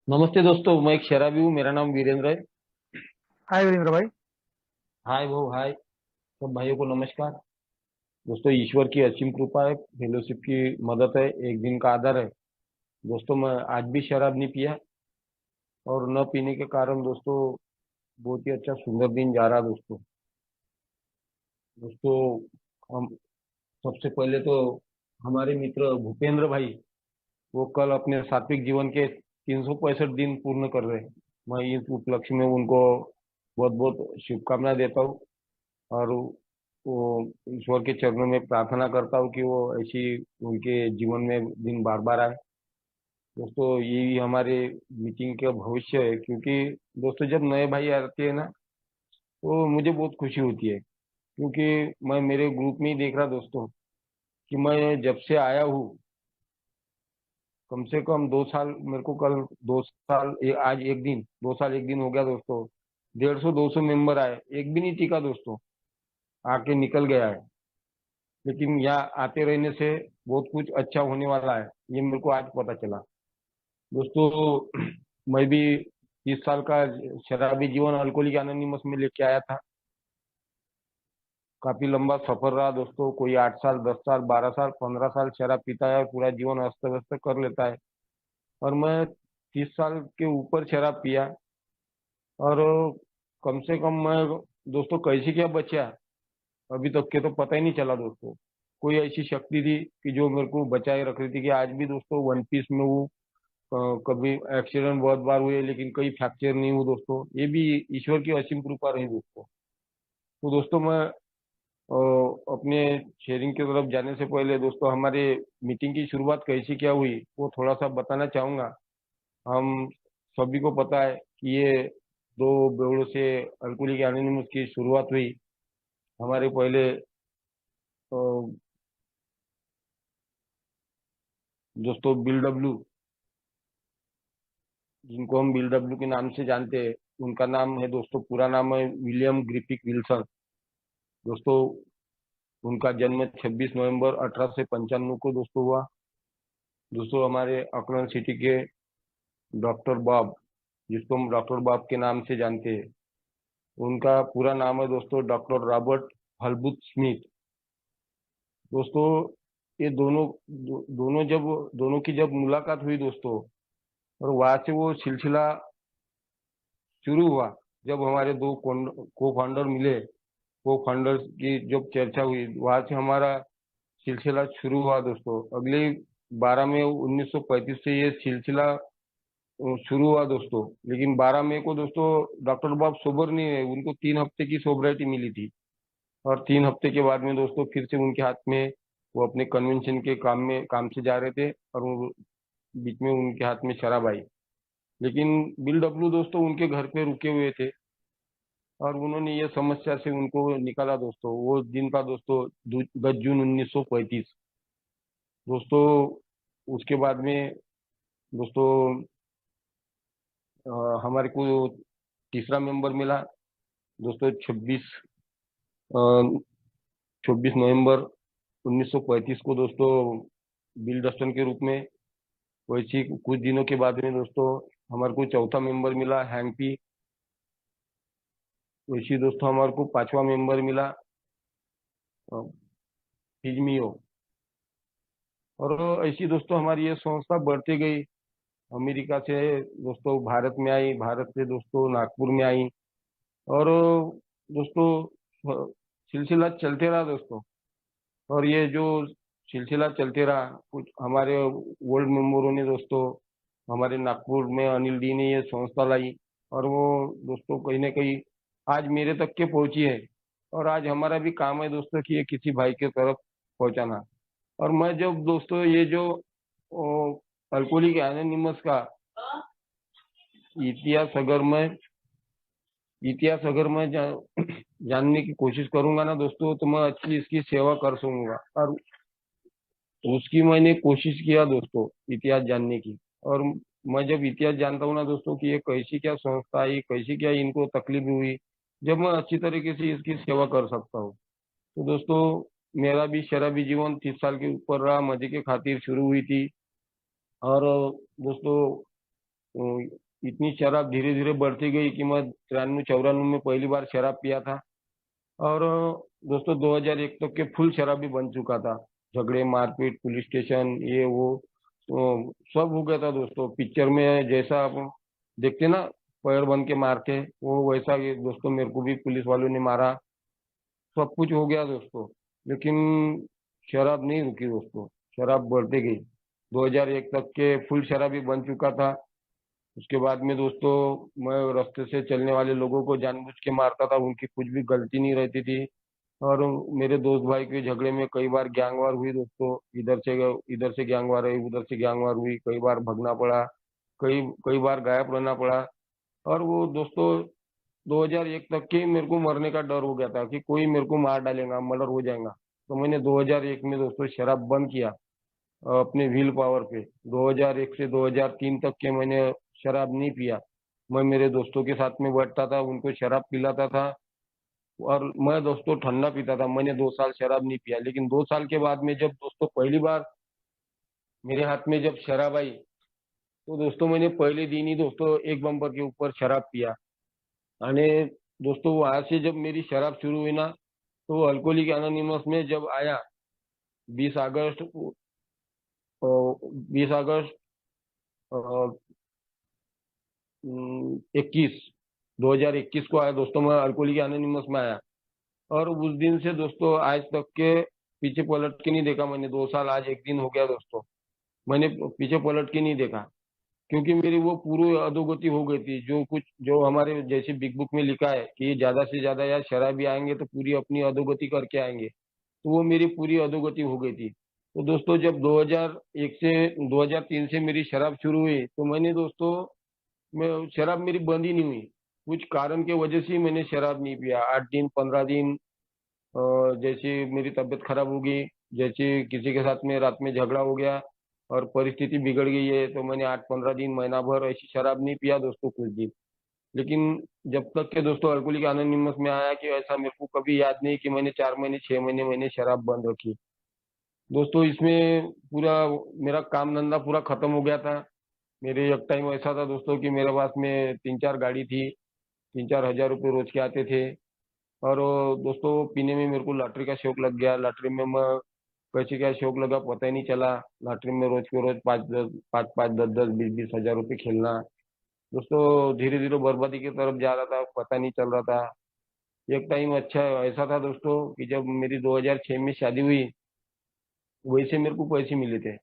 नमस्ते दोस्तों, मैं एक शराबी हूँ। मेरा नाम वीरेंद्र है। हाय वीरेंद्र भाई। हाय भाऊ, हाय सब भाइयों को नमस्कार। दोस्तों, ईश्वर की असीम कृपा है, फेलोशिप की मदद है, एक दिन का आदर है। दोस्तों, मैं आज भी शराब नहीं पिया, और न पीने के कारण दोस्तों बहुत ही अच्छा सुंदर दिन जा रहा दोस्तों। दोस्तों, हम सबसे पहले तो हमारे मित्र भूपेंद्र भाई, वो कल अपने सात्विक जीवन के 365 दिन पूर्ण कर रहे हैं। मैं इस उपलक्ष्य में उनको बहुत बहुत शुभकामनाएं देता हूँ, और वो ईश्वर के चरणों में प्रार्थना करता हूँ कि वो ऐसी उनके जीवन में दिन बार बार आए। दोस्तों, यही हमारे मीटिंग का भविष्य है, क्योंकि दोस्तों जब नए भाई आते हैं ना, तो मुझे बहुत खुशी होती है। क्योंकि मैं मेरे ग्रुप में ही देख रहा दोस्तों कि मैं जब से आया हूँ, कम से कम 2 साल, मेरे को कल 2 साल आज एक दिन, 2 साल एक दिन हो गया दोस्तों। 150-200 मेंबर आए, एक भी नहीं टिका दोस्तों, आके निकल गया है। लेकिन यहाँ आते रहने से बहुत कुछ अच्छा होने वाला है, ये मेरे को आज पता चला दोस्तों। मैं भी 30 साल का शराबी जीवन अल्कोहलिक एनोनिमस में लेके आया था। काफी लंबा सफर रहा दोस्तों। कोई 8 साल, 10 साल, 12 साल, 15 साल शराब पीता है और पूरा जीवन अस्त व्यस्त कर लेता है। और मैं 30 साल के ऊपर शराब पिया, और कम से कम मैं दोस्तों कैसे क्या बचा अभी तक के तो पता ही नहीं चला दोस्तों। कोई ऐसी शक्ति थी कि जो मेरे को बचाए रख रही थी, कि आज भी दोस्तों वन पीस में हूँ। कभी एक्सीडेंट बहुत बार हुए, लेकिन कहीं फ्रैक्चर नहीं हुआ दोस्तों, ये भी ईश्वर की असीम कृपा रही दोस्तों। तो दोस्तों, मैं अपने शेयरिंग की तरफ जाने से पहले दोस्तों, हमारे मीटिंग की शुरुआत कैसी क्या हुई वो थोड़ा सा बताना चाहूंगा। हम सभी को पता है कि ये दो बेवड़ों से अल्कोहलिक एनोनिमस की शुरुआत हुई। हमारे पहले अ, दोस्तों बिल डब्ल्यू, जिनको हम बिल डब्ल्यू के नाम से जानते हैं, उनका नाम है दोस्तों, पूरा नाम है विलियम ग्रिफिक विल्सन दोस्तों। उनका जन्म 26 नवंबर 1895 को दोस्तों हुआ। दोस्तों, हमारे अकलन सिटी के डॉक्टर बॉब, जिसको हम डॉक्टर बॉब के नाम से जानते हैं, उनका पूरा नाम है दोस्तों डॉक्टर रॉबर्ट हलबुथ स्मिथ दोस्तों। ये दोनों की जब मुलाकात हुई दोस्तों, और वहां से वो सिलसिला शुरू हुआ। जब हमारे दो को फाउंडर मिले, को फाउंडर्स की जब चर्चा हुई, वहां से हमारा सिलसिला शुरू हुआ दोस्तों। अगले 12 मई 1935 से ये सिलसिला शुरू हुआ दोस्तों। लेकिन 12 मई को दोस्तों डॉक्टर बाब सोबर नहीं है, उनको 3 हफ्ते की सोबराइटी मिली थी। और 3 हफ्ते के बाद में दोस्तों फिर से उनके हाथ में, वो अपने कन्वेंशन के काम से जा रहे थे, और वो बीच में उनके हाथ में शराब आई। लेकिन बिल डब्ल्यू दोस्तों उनके घर पे रुके हुए थे, और उन्होंने ये समस्या से उनको निकाला दोस्तों। वो दिन था दोस्तों 10 जून 1935 दोस्तों। उसके बाद में दोस्तों हमारे को तीसरा मेंबर मिला दोस्तों, 26 नवंबर 1935 को दोस्तों, बिल डस्टन के रूप में। वैसे ही कुछ दिनों के बाद में दोस्तों हमारे को चौथा मेंबर मिला, हैंक पी। वैसे ही दोस्तों हमारे को पांचवा मेंबर मिला, अ, फिजमियो। और ऐसी दोस्तों हमारी ये संस्था बढ़ती गई। अमेरिका से दोस्तों भारत में आई, भारत से दोस्तों नागपुर में आई। और दोस्तों अ, सिलसिला चलते रहा दोस्तों। और ये जो सिलसिला चलते रहा, कुछ हमारे वर्ल्ड मेंबरों ने दोस्तों, हमारे नागपुर में अनिल डी ने ये संस्था लाई। और वो दोस्तों कहीं ना कहीं आज मेरे तक के पहुंची है। और आज हमारा भी काम है दोस्तों कि ये किसी भाई के तरफ पहुंचाना। और मैं जब दोस्तों ये जो अल्कोहलिक एनोनिमस का इतिहास अगर मैं जानने की कोशिश करूंगा ना दोस्तों, तो मैं अच्छी इसकी सेवा कर सकूंगा। और उसकी मैंने कोशिश किया दोस्तों इतिहास जानने की। और मैं जब इतिहास जानता हूँ ना दोस्तों कि ये कैसी क्या संस्था आई, कैसी क्या इनको तकलीफ हुई, जब मैं अच्छी तरीके से इसकी सेवा कर सकता हूँ। तो दोस्तों, मेरा भी शराबी जीवन 30 साल के ऊपर रहा, मजे के खातिर शुरू हुई थी। और दोस्तों इतनी शराब धीरे धीरे बढ़ती गई कि मैं 93-94 में पहली बार शराब पिया था। और दोस्तों 2001 तक के फुल शराबी बन चुका था। झगड़े, मारपीट, पुलिस स्टेशन, ये वो सब हो गया था दोस्तों। पिक्चर में जैसा आप देखते ना, पैर बन के मारते, वो वैसा ये दोस्तों मेरे को भी पुलिस वालों ने मारा। सब कुछ हो गया दोस्तों, लेकिन शराब नहीं रुकी दोस्तों। शराब बढ़ती गई। 2001 तक के फुल शराबी बन चुका था। उसके बाद में दोस्तों मैं रास्ते से चलने वाले लोगों को जानबूझ के मारता था, उनकी कुछ भी गलती नहीं रहती थी। और मेरे दोस्त भाई के झगड़े में कई बार गैंग वार हुई दोस्तों। इधर से गैंग वार हुई, उधर से गैंग वार हुई, कई बार भगना पड़ा, कई कई बार गायब रहना पड़ा। और वो दोस्तों 2001 तक के मेरे को मरने का डर हो गया था कि कोई मेरे को मार डालेगा, मर्डर हो जाएगा। तो मैंने 2001 में दोस्तों शराब बंद किया, अपने व्हील पावर पे। 2001 से 2003 तक के मैंने शराब नहीं पिया। मैं मेरे दोस्तों के साथ में बैठता था, उनको शराब पिलाता था। और मैं दोस्तों ठंडा पीता था। मैंने 2 साल शराब नहीं पिया, लेकिन 2 साल के बाद में जब दोस्तों पहली बार मेरे हाथ में जब शराब आई, तो दोस्तों मैंने पहले दिन ही दोस्तों एक बम्पर के ऊपर शराब पिया। और दोस्तों वहां से जब मेरी शराब शुरू हुई ना, तो अल्कोहलिक एनोनिमस में जब आया 20 अगस्त, 20 अगस्त 21, 2021 को आया दोस्तों, मैं अल्कोहलिक एनोनिमस में आया। और उस दिन से दोस्तों आज तक के पीछे पलट के नहीं देखा मैंने। 2 साल आज एक दिन हो गया दोस्तों, मैंने पीछे पलट के नहीं देखा। क्योंकि मेरी वो पूरी अधोगति हो गई थी। जो कुछ जो हमारे जैसे बिग बुक में लिखा है कि ये ज्यादा से ज्यादा यार शराबी आएंगे तो पूरी अपनी अधोगति करके आएंगे, तो वो मेरी पूरी अधोगति हो गई थी। तो दोस्तों जब 2001 से 2003 से मेरी शराब शुरू हुई, तो मैंने दोस्तों मैं शराब मेरी बंद ही नहीं हुई। कुछ कारण के वजह से ही मैंने शराब नहीं पिया। 8 दिन, 15 दिन, जैसे मेरी तबीयत खराब हो गई, जैसे किसी के साथ में रात में झगड़ा हो गया और परिस्थिति बिगड़ गई है, तो मैंने 8-15 दिन, महीना भर ऐसी शराब नहीं पिया दोस्तों, कुछ दिन। लेकिन जब तक के दोस्तों अल्कोहलिक एनोनिमस में आया कि ऐसा मेरे को कभी याद नहीं कि मैंने 4 महीने, 6 महीने मैंने शराब बंद रखी दोस्तों। इसमें पूरा मेरा काम धंधा पूरा खत्म हो गया था। मेरे एक टाइम ऐसा था दोस्तों कि मेरे पास में 3-4 गाड़ी थी, 3-4 हज़ार रुपये रोज के आते थे। और दोस्तों पीने में मेरे को लॉटरी का शौक लग गया। लॉटरी में मैं कैसे क्या शौक लगा पता ही नहीं चला। लॉटरी में रोज के रोज 5-5, 10-10, 20-20 हज़ार रुपये खेलना दोस्तों, धीरे धीरे बर्बादी की तरफ जा रहा था, पता नहीं चल रहा था। एक टाइम अच्छा ऐसा था दोस्तों कि जब मेरी 2006 में शादी हुई, वैसे मेरे को पैसे मिले थे।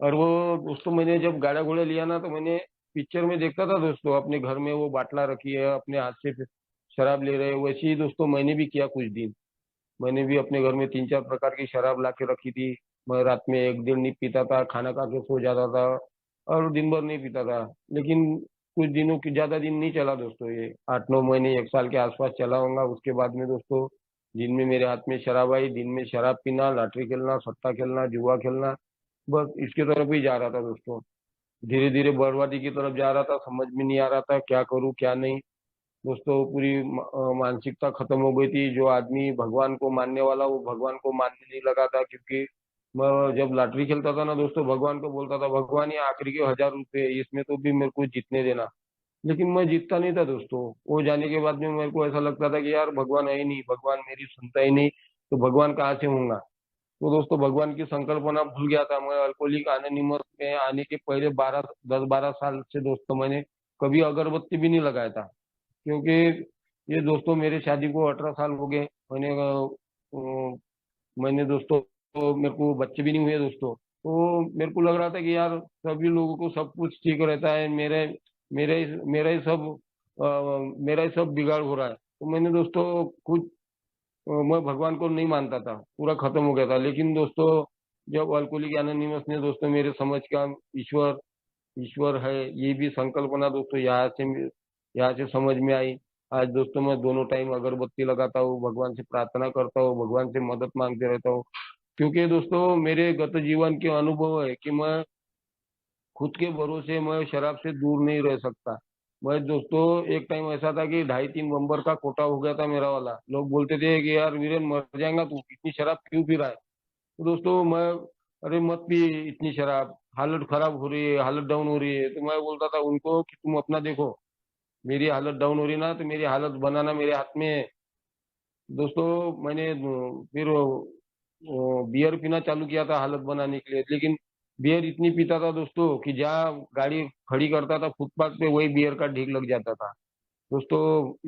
और वो दोस्तों मैंने जब गाड़ा घोड़ा लिया ना, तो मैंने पिक्चर में देखता था दोस्तों, अपने घर में वो बाटला रखी है, अपने हाथ से शराब ले रहे हैं, वैसे ही दोस्तों मैंने भी किया कुछ दिन। मैंने भी अपने घर में 3-4 प्रकार की शराब ला के रखी थी। मैं रात में एक दिन नहीं पीता था, खाना खा के सो जाता था और दिन भर नहीं पीता था। लेकिन कुछ दिनों की, ज्यादा दिन नहीं चला दोस्तों, ये 8-9 महीने, 1 साल के आसपास चला होगा। उसके बाद में दोस्तों दिन में मेरे हाथ में शराब आई, दिन में शराब पीना, लॉटरी खेलना, सट्टा खेलना, जुआ खेलना, बस इसके तरफ ही जा रहा था दोस्तों। धीरे धीरे बर्बादी की तरफ जा रहा था, समझ में नहीं आ रहा था क्या करूं क्या नहीं दोस्तों। पूरी मानसिकता खत्म हो गई थी। जो आदमी भगवान को मानने वाला, वो भगवान को मानने नहीं लगा था। क्योंकि मैं जब लॉटरी खेलता था ना दोस्तों, भगवान को बोलता था, भगवान ये आखिरी के 1,000 रुपए, इसमें तो भी मेरे को जीतने देना। लेकिन मैं जीतता नहीं था दोस्तों। वो जाने के बाद में मेरे को ऐसा लगता था कि यार भगवान है ही नहीं, भगवान मेरी सुनता ही नहीं, तो भगवान कहाँ से होऊंगा। तो दोस्तों भगवान की संकल्पना भूल गया था मैं। अल्कोहलिक एनोनिमस में आने के पहले 10-12 साल से दोस्तों मैंने कभी अगरबत्ती भी नहीं लगाया था। क्योंकि ये दोस्तों मेरे शादी को 18 साल हो गए। मैंने दोस्तों, तो मेरे को बच्चे भी नहीं हुए दोस्तों। तो मेरे को लग रहा था कि यार सभी लोगों को सब कुछ ठीक रहता है, मेरे मेरा ही सब मेरा ही सब बिगाड़ हो रहा है। तो मैंने दोस्तों खुद मैं भगवान को नहीं मानता था, पूरा खत्म हो गया था। लेकिन दोस्तों जब अल्कोहलिक एनोनिमस ने दोस्तों मेरे समझ का ईश्वर ईश्वर है ये भी संकल्पना दोस्तों यहाँ से समझ में आई। आज दोस्तों मैं दोनों टाइम अगरबत्ती लगाता हूँ, भगवान से प्रार्थना करता हूँ, भगवान से मदद मांगते रहता हूँ। क्योंकि दोस्तों मेरे गत जीवन के अनुभव है कि मैं खुद के भरोसे मैं शराब से दूर नहीं रह सकता। मैं दोस्तों एक टाइम ऐसा था कि 2.5-3 बम्बर का कोटा हो गया था मेरा वाला। लोग बोलते थे कि यार वीरेन मर जाएगा तू, इतनी शराब क्यों पी रहा है। तो दोस्तों मैं, अरे मत पी इतनी शराब, हालत खराब हो रही है, हालत डाउन हो रही है। तो मैं बोलता था उनको कि तुम अपना देखो, मेरी हालत डाउन हो रही ना तो मेरी हालत बनाना मेरे हाथ में है। दोस्तों मैंने फिर बियर पीना चालू किया था हालत बनाने के लिए, लेकिन बियर इतनी पीता था दोस्तों कि जहाँ गाड़ी खड़ी करता था फुटपाथ पे वही बियर का ढीक लग जाता था। दोस्तों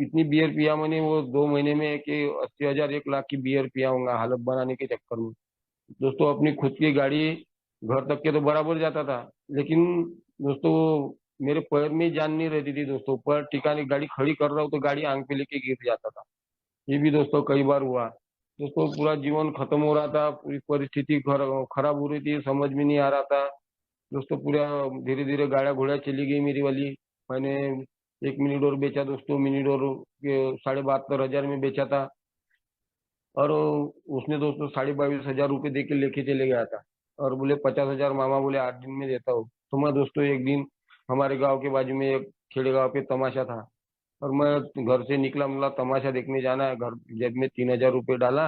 इतनी बियर पिया मैंने वो 2 महीने में कि 80,000 1 लाख की बियर पिया हूंगा हालत बनाने के चक्कर में। दोस्तों अपनी खुद की गाड़ी घर तक के तो बराबर जाता था, लेकिन दोस्तों मेरे पैर में ही जान नहीं रहती थी दोस्तों। पैर टिकाने गाड़ी खड़ी कर रहा हूँ तो गाड़ी आंख पे लेके गिर जाता था। ये भी दोस्तों कई बार हुआ। दोस्तों पूरा जीवन खत्म हो रहा था, पूरी परिस्थिति खराब हो रही थी, समझ में नहीं आ रहा था। दोस्तों पूरा धीरे धीरे गाड़ा घोड़ा चली गई मेरी वाली। मैंने एक मिनी डोर बेचा दोस्तों, मिनी डोर के 72,500 में बेचा था। और उसने दोस्तों 22,500 रुपये दे के लेके चले गया था। और बोले 50,000 मामा बोले 8 दिन में देता हूँ। तो मैं दोस्तों एक दिन हमारे गांव के बाजू में एक खेड़े गांव पे तमाशा था, और मैं घर से निकला, मतलब तमाशा देखने जाना है, घर जेब में 3,000 रुपये डाला,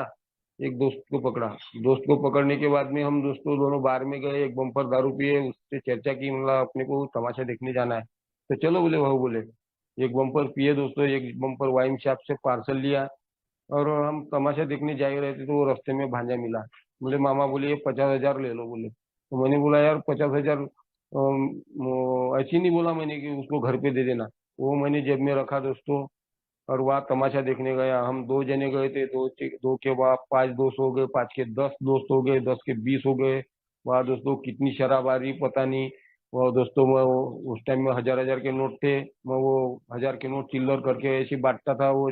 एक दोस्त को पकड़ा। दोस्त को पकड़ने के बाद में हम दोस्तों दोनों बार में गए, एक बम्पर दारू पिए, उससे चर्चा की, मतलब अपने को तमाशा देखने जाना है तो चलो बोले भाऊ बोले। एक बम्पर पिए दोस्तों, एक बम्पर वाइन शॉप से पार्सल लिया, और हम तमाशा देखने जा ही रहे थे तो वो रास्ते में भांजा मिला। बोले मामा बोले ये 50,000 ले लो बोले। तो मैंने बोला यार 50,000 ऐसे नहीं बोला मैंने कि उसको घर पे दे देना। वो मैंने जेब में रखा दोस्तों, और वहाँ तमाशा देखने गया। हम 2 जने गए थे, दो के बाद 5 दोस्त हो गए, 5 के 10 दोस्त हो गए, 10 के 20 हो गए। वहाँ दोस्तों कितनी शराब आ रही पता नहीं। वो दोस्तों मैं उस टाइम में 1,000 1,000 के नोट थे, मैं वो 1,000 के नोट चिल्लर करके ऐसे बांटता था वो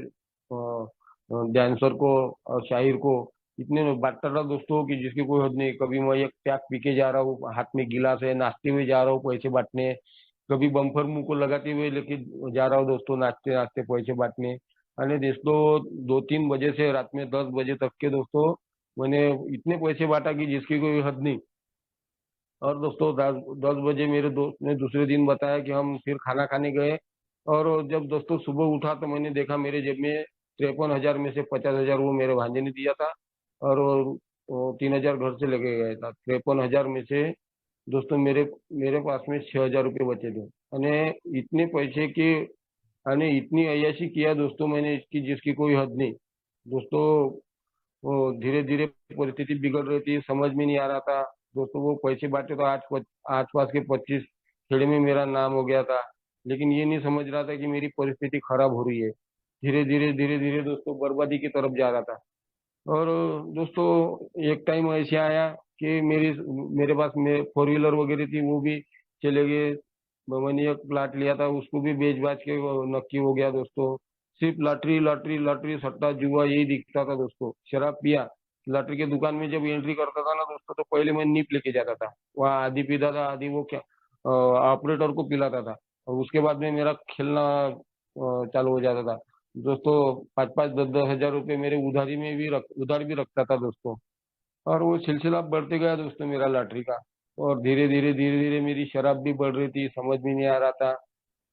डांसर को और शाहिर को। इतने बांटता था दोस्तों कि जिसकी कोई हद नहीं। कभी मैं एक पैक पी के जा रहा हूँ, हाथ में गिलास है, नाचते हुए जा रहा हूँ पैसे बांटने। कभी बम्पर मुंह को लगाते हुए लेके जा रहा हूँ दोस्तों, नाचते नाचते पैसे बांटने। अरे दोस्तों 2-3 बजे से रात में 10 बजे तक के दोस्तों मैंने इतने पैसे बांटा कि जिसकी कोई हद नहीं। और दोस्तों 10 10 बजे मेरे दोस्त ने दूसरे दिन बताया कि हम फिर खाना खाने गए। और जब दोस्तों सुबह उठा तो मैंने देखा मेरे जेब में 53,000 में से 50,000 वो मेरे भांजे ने दिया था। और वो 3,000 घर से लेके गया था। 53,000 में से दोस्तों मेरे मेरे पास में 6,000 रुपये बचे थे। अने इतने पैसे की, अने इतनी अय्याशी किया दोस्तों मैंने इसकी जिसकी कोई हद नहीं। दोस्तों वो धीरे धीरे परिस्थिति बिगड़ रही थी, समझ में नहीं आ रहा था। दोस्तों वो पैसे बांटे तो आस पास के 25 खेड़े में मेरा नाम हो गया था। लेकिन ये नहीं समझ रहा था कि मेरी परिस्थिति खराब हो रही है। धीरे धीरे दोस्तों बर्बादी की तरफ जा रहा था। और दोस्तों एक टाइम ऐसे आया कि मेरे पास में 4 व्हीलर वगैरह थी, वो भी चले गए। मैंने एक प्लाट लिया था, उसको भी बेच बाच के वो नक्की हो गया दोस्तों। सिर्फ लॉटरी लॉटरी लॉटरी सट्टा जुआ यही दिखता था दोस्तों। शराब पिया, लॉटरी के दुकान में जब एंट्री करता था ना दोस्तों, तो पहले मैं नीप लेके जाता था, वहाँ आधी पीता था, आधी वो क्या ऑपरेटर को पिलाता था। और उसके बाद में मेरा खेलना चालू हो जाता था दोस्तों। 5 5 10 10 हजार रुपये मेरे उधार भी रखता था दोस्तों। और वो सिलसिला बढ़ते गया दोस्तों मेरा लॉटरी का। और धीरे धीरे मेरी शराब भी बढ़ रही थी, समझ में नहीं आ रहा था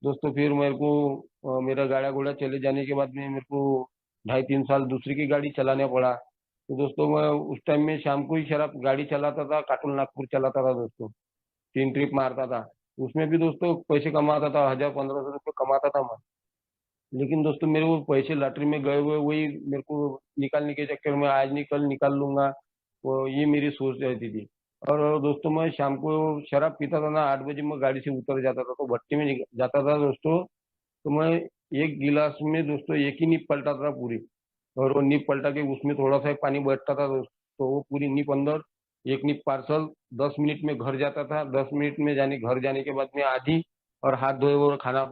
दोस्तों। फिर मेरे को मेरा गाड़ा घोड़ा चले जाने के बाद में मेरे को 2.5 3 साल दूसरी की गाड़ी चलाने पड़ा। तो दोस्तों मैं उस टाइम में शाम को ही शराब गाड़ी चलाता था, काटुल नागपुर चलाता था दोस्तों। 3 ट्रिप मारता था, उसमें भी दोस्तों पैसे कमाता था, 1,000 1,500 रुपये कमाता था मैं। लेकिन दोस्तों मेरे वो पैसे लॉटरी में गए हुए वही मेरे को निकालने के चक्कर में आज नहीं कल निकाल लूंगा, वो ये मेरी सोच रहती थी। और दोस्तों मैं शाम को शराब पीता था ना, 8 बजे मैं गाड़ी से उतर जाता था तो भट्टी में जाता था दोस्तों। तो मैं एक गिलास में दोस्तों एक ही नीप पलटा था पूरी। और वो नीप पलटा के उसमें थोड़ा सा पानी बैठता था दोस्तों, तो वो पूरी नीप अंदर, एक नीप पार्सल। 10 मिनट में घर जाता था, 10 मिनट में घर जाने के बाद में आधी, और हाथ धोए और खाना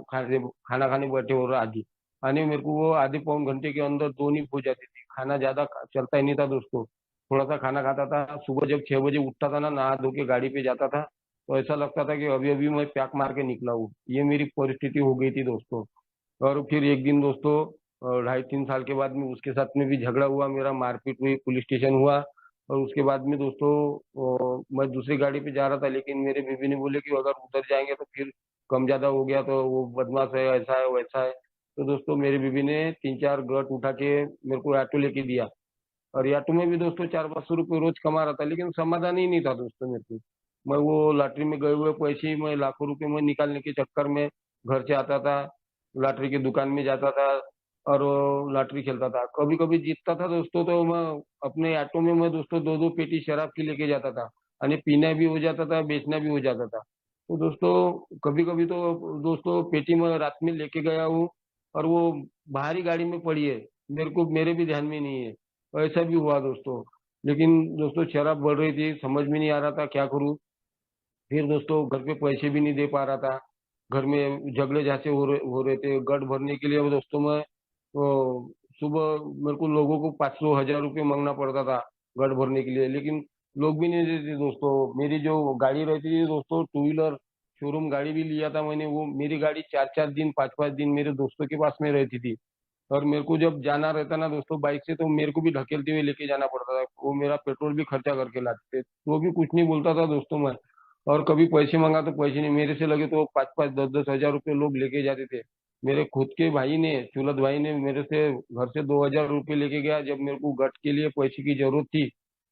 खाने बैठे और आधी। यानी मेरे को वो आधे पौन घंटे के अंदर 2 नीप हो जाती थी। खाना ज्यादा चलता ही नहीं था दोस्तों, थोड़ा सा खाना खाता था। सुबह जब 6 बजे उठता था ना, नहा धो के गाड़ी पे जाता था, तो ऐसा लगता था कि अभी अभी मैं पैक मार के निकला हूँ। ये मेरी परिस्थिति हो गई थी दोस्तों। और फिर एक दिन दोस्तों 2.5 3 साल के बाद में उसके साथ में भी झगड़ा हुआ, मेरा मारपीट हुई, पुलिस स्टेशन हुआ। और उसके बाद में दोस्तों मैं दूसरी गाड़ी पे जा रहा था, लेकिन मेरे बीवी ने बोले कि अगर उधर जाएंगे तो फिर कम ज्यादा हो गया तो वो बदमाश है, ऐसा है वैसा है। तो दोस्तों मेरी बीवी ने 3 4 गट उठा के मेरे को ऑटो लेके दिया। और ऑटो में भी दोस्तों 400 500 रुपये रोज कमा रहा था, लेकिन समाधान ही नहीं था दोस्तों मेरे को। मैं वो लॉटरी में गए हुए पैसे मैं लाखों रुपए में निकालने के चक्कर में घर से आता था, लॉटरी की दुकान में जाता था और वो लॉटरी खेलता था। कभी कभी जीतता था दोस्तों तो मैं अपने ऑटो में मैं दोस्तों दो दो पेटी शराब की लेके जाता था, यानी पीना भी हो जाता था, बेचना भी हो जाता था। तो दोस्तों कभी कभी तो दोस्तों पेटी में रात में लेके गया हूँ और वो बाहरी गाड़ी में पड़ी है, मेरे भी ध्यान में नहीं है। तो ऐसा भी हुआ दोस्तों। लेकिन दोस्तों शराब बढ़ रही थी, समझ में नहीं आ रहा था क्या करूँ। फिर दोस्तों घर पे पैसे भी नहीं दे पा रहा था, घर में झगड़े जैसे हो रहे थे। गट भरने के लिए दोस्तों मैं सुबह मेरे को लोगों को 500 1000 रुपये मांगना पड़ता था गट भरने के लिए, लेकिन लोग भी नहीं देते दोस्तों। मेरी जो गाड़ी रहती थी दोस्तों, टू व्हीलर शोरूम गाड़ी भी लिया था मैंने, वो मेरी गाड़ी 4 4 दिन 5 5 दिन मेरे दोस्तों के पास में रहती थी। और मेरे को जब जाना रहता ना दोस्तों बाइक से, तो मेरे को भी ढकेलते हुए लेके जाना पड़ता था, वो मेरा पेट्रोल भी खर्चा करके लाते थे, तो भी कुछ नहीं बोलता था दोस्तों मैं। और कभी पैसे मांगा तो पैसे नहीं, मेरे से लगे तो 5 5 10 10 हजार रुपये लोग लेके जाते थे। मेरे खुद के भाई ने, चुलत भाई ने मेरे से घर से 2000 रुपये लेके गया जब मेरे को गट के लिए पैसे की जरूरत थी।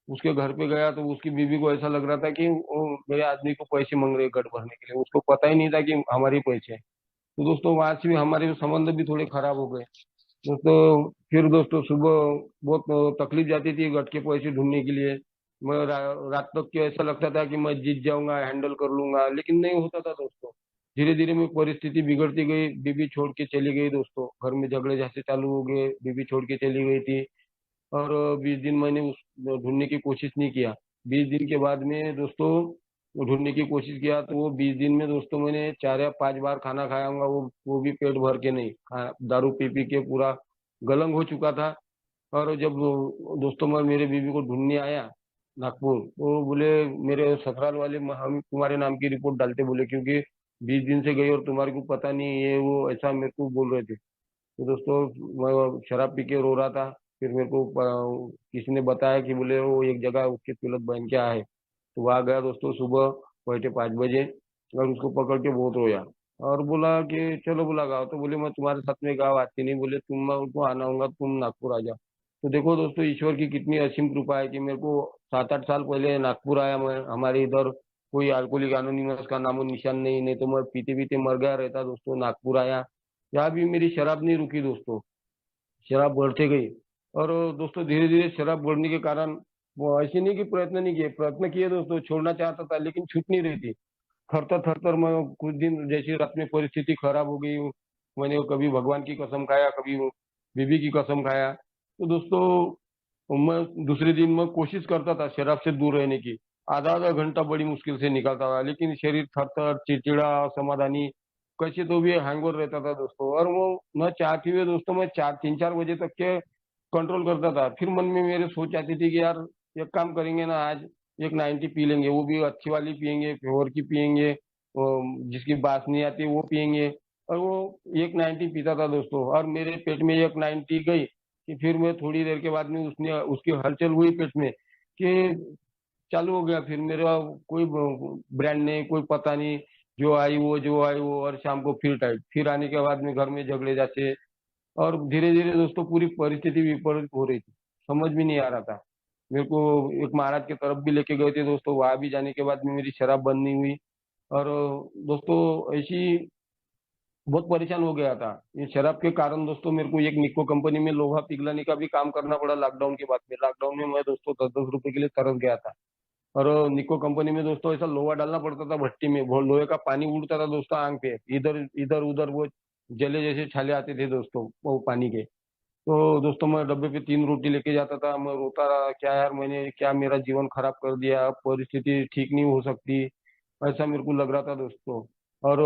उसके घर पे गया तो उसकी बीवी को ऐसा लग रहा था कि वो मेरे आदमी को पैसे मांग रहे हैं गट भरने के लिए, उसको पता ही नहीं था कि हमारे पैसे हैं। तो दोस्तों वहां से भी हमारे संबंध भी थोड़े खराब हो गए दोस्तों। फिर दोस्तों सुबह बहुत तकलीफ जाती थी गट के पैसे ढूंढने के लिए। मैं रात तक के ऐसा लगता था कि मैं जीत जाऊंगा, हैंडल कर लूंगा, लेकिन नहीं होता था दोस्तों। धीरे धीरे में परिस्थिति बिगड़ती गई, बीबी छोड़ के चली गई दोस्तों, घर में झगड़े जैसे चालू हो गए, बीबी छोड़ के चली गई थी। और 20 दिन मैंने उस ढूंढने की कोशिश नहीं किया। 20 दिन के बाद में दोस्तों वो ढूंढने की कोशिश किया, तो वो 20 दिन में दोस्तों मैंने 4 या 5 बार खाना खाया होगा, वो भी पेट भर के नहीं दारू पी पी के पूरा गलंग हो चुका था। और जब दोस्तों मैं मेरे बीवी को ढूंढने आया नागपुर, तो बोले मेरे ससुराल वाले हम तुम्हारे नाम की रिपोर्ट डालते बोले, क्योंकि 20 दिन से गई और तुम्हारे को पता नहीं, ये वो ऐसा मेरे को बोल रहे थे। तो दोस्तों मैं शराब पी के रो रहा था। फिर मेरे को किसी ने बताया कि बोले वो एक जगह उसके तिलक बहन क्या है। तो वहाँ गया दोस्तों सुबह 5:30 बजे, और उसको पकड़ के बहुत रोया। और बोला कि चलो बोला गाँव, तो बोले मैं तुम्हारे साथ में गाँव आती नहीं, बोले तुम मैं उनको आना होगा, तुम नागपुर आ जाओ। तो देखो दोस्तों ईश्वर की कितनी असीम कृपा है कि मेरे को 7 8 साल पहले नागपुर आया मैं। हमारे इधर कोई अल्कोहलिक अनोनिमस का नामो निशान नहीं, नहीं तो मैं पीते पीते मर गया रहता दोस्तों। नागपुर आया, यहाँ भी मेरी शराब नहीं रुकी दोस्तों, शराब बढ़ते गई। और दोस्तों धीरे धीरे शराब बढ़ने के कारण वो ऐसे नहीं कि प्रयत्न नहीं किए, प्रयत्न किए दोस्तों, छोड़ना चाहता था लेकिन छूट नहीं रही थी। थरथर थरथर मैं कुछ दिन जैसे रात में परिस्थिति खराब हो गई, मैंने कभी भगवान की कसम खाया, कभी वो बीबी की कसम खाया। तो दोस्तों मैं दूसरे दिन मैं कोशिश करता था शराब से दूर रहने की, आधा आधा घंटा बड़ी मुश्किल से निकालता था, लेकिन शरीर थरथर चिड़चिड़ा असमाधानी, कैसे तो भी हैंगओवर रहता था दोस्तों। और वो न चाहते हुए दोस्तों मैं 4 3 4 बजे तक के कंट्रोल करता था। फिर मन में मेरे सोच आती थी कि यार एक काम करेंगे ना, आज एक 90 पी लेंगे, वो भी अच्छी वाली पियेंगे, प्योर की पियेंगे, जिसकी बास नहीं आती वो पियेंगे। और वो एक 90 पीता था दोस्तों, और मेरे पेट में एक 90 गई कि फिर मैं थोड़ी देर के बाद में उसने उसकी हलचल हुई पेट में कि चालू हो गया फिर मेरा कोई ब्रांड नहीं, कोई पता नहीं, जो आई वो जो आई वो, और शाम को फिर टाइट, फिर आने के बाद में घर में झगड़े जाते। और धीरे धीरे दोस्तों पूरी परिस्थिति विपरीत हो रही थी, समझ में नहीं आ रहा था। मेरे को एक महाराज की तरफ भी लेके गए थे दोस्तों, वहां भी जाने के बाद में मेरी शराब बंद नहीं हुई। और दोस्तों ऐसी बहुत परेशान हो गया था ये शराब के कारण दोस्तों। मेरे को एक निक्को कंपनी में लोहा पिघलाने का भी काम करना पड़ा लॉकडाउन के बाद में। लॉकडाउन में मैं दोस्तों 10 10 रुपए के लिए तरस गया था। और निक्को कंपनी में दोस्तों ऐसा लोहा डालना पड़ता था भट्टी में, वो लोहे का पानी उड़ता था दोस्तों आंख पे, इधर इधर उधर वो जले जैसे छाले आते थे दोस्तों वो पानी के। तो दोस्तों मैं डब्बे पे 3 रोटी लेके जाता था, मैं रोता रहा, क्या यार मैंने क्या मेरा जीवन खराब कर दिया, अब परिस्थिति ठीक नहीं हो सकती, ऐसा मेरे को लग रहा था दोस्तों। और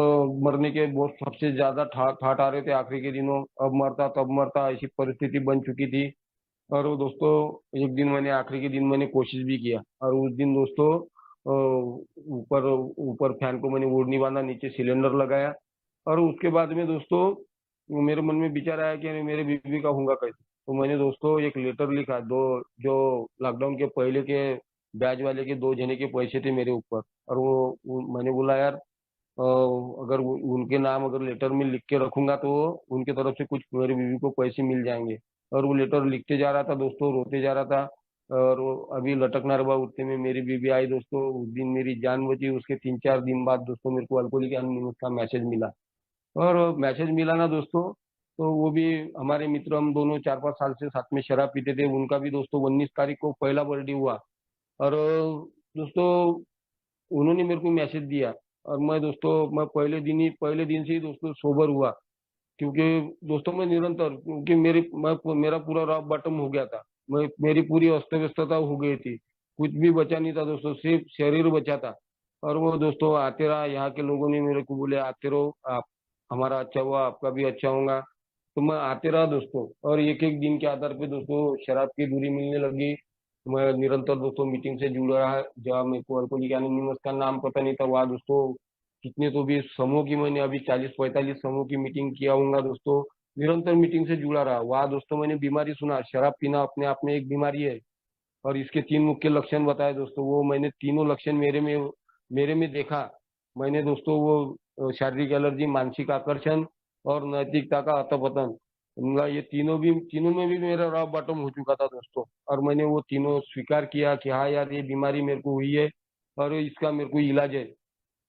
मरने के बहुत सबसे ज्यादा ठाठ आ रहे थे आखिरी के दिनों, अब मरता तब मरता ऐसी परिस्थिति बन चुकी थी। और वो दोस्तों एक दिन मैंने आखिरी के दिन मैंने कोशिश भी किया, और उस दिन दोस्तों ऊपर ऊपर फैन को मैंने ओढ़नी बांधा, नीचे सिलेंडर लगाया। और उसके बाद में दोस्तों मेरे मन में विचार आया कि अरे मेरे बीवी का होगा कैसे। तो मैंने दोस्तों एक लेटर लिखा, दो जो लॉकडाउन के पहले के ब्याज वाले के 2 जने के पैसे थे मेरे ऊपर। और मैंने बोला यार अगर उनके नाम अगर लेटर में लिख के रखूंगा तो उनके तरफ से कुछ मेरी बीवी को पैसे मिल जाएंगे। और वो लेटर लिखते जा रहा था दोस्तों, रोते जा रहा था। और वो अभी लटकना रहा उतने में मेरी बीबी आई दोस्तों। उस दिन मेरी जान बची। उसके 3-4 दिन बाद दोस्तों मेरे को अल्कोहलिक एनोनिमस का मैसेज मिला। और मैसेज मिला ना दोस्तों, तो वो भी हमारे मित्र, हम दोनों 4-5 साल से साथ में शराब पीते थे। उनका भी दोस्तों 19 तारीख को पहला बर्थडे हुआ। और दोस्तों उन्होंने मेरे को मैसेज दिया। और मैं दोस्तों, मैं पहले दिन से ही दोस्तों सोबर हुआ। क्योंकि दोस्तों मैं निरंतर, क्योंकि मेरा पूरा रॉक बॉटम हो गया था। मेरी पूरी अस्त व्यस्तता हो गई थी। कुछ भी बचा नहीं था दोस्तों, सिर्फ शरीर बचा था। और वो दोस्तों आते रहा, यहाँ के लोगों ने मेरे को बोले आते रहो आप, हमारा अच्छा हुआ आपका भी अच्छा होगा। तो मैं आते रहा दोस्तों। और एक एक दिन के आधार पे दोस्तों शराब की दूरी मिलने लगी। मैं निरंतर दोस्तों मीटिंग से जुड़ा रहा। जहाँ मेरे को अल्कोहलिक एनोनिमस का नाम पता नहीं था, वहाँ दोस्तों कितने तो भी समूह की, मैंने अभी 40-45 समूह की मीटिंग किया हूँ दोस्तों। निरंतर मीटिंग से जुड़ा रहा। वहाँ दोस्तों मैंने बीमारी सुना, शराब पीना अपने आप में एक बीमारी है। और इसके 3 मुख्य लक्षण बताए दोस्तों। वो मैंने तीनों लक्षण मेरे में देखा। मैंने दोस्तों वो शारीरिक एलर्जी, मानसिक आकर्षण और नैतिकता का अधपतन, ये तीनों में भी मेरा रॉक बॉटम हो चुका था दोस्तों। और मैंने वो तीनों स्वीकार किया कि हाँ यार, ये बीमारी मेरे को हुई है और इसका मेरे को इलाज है,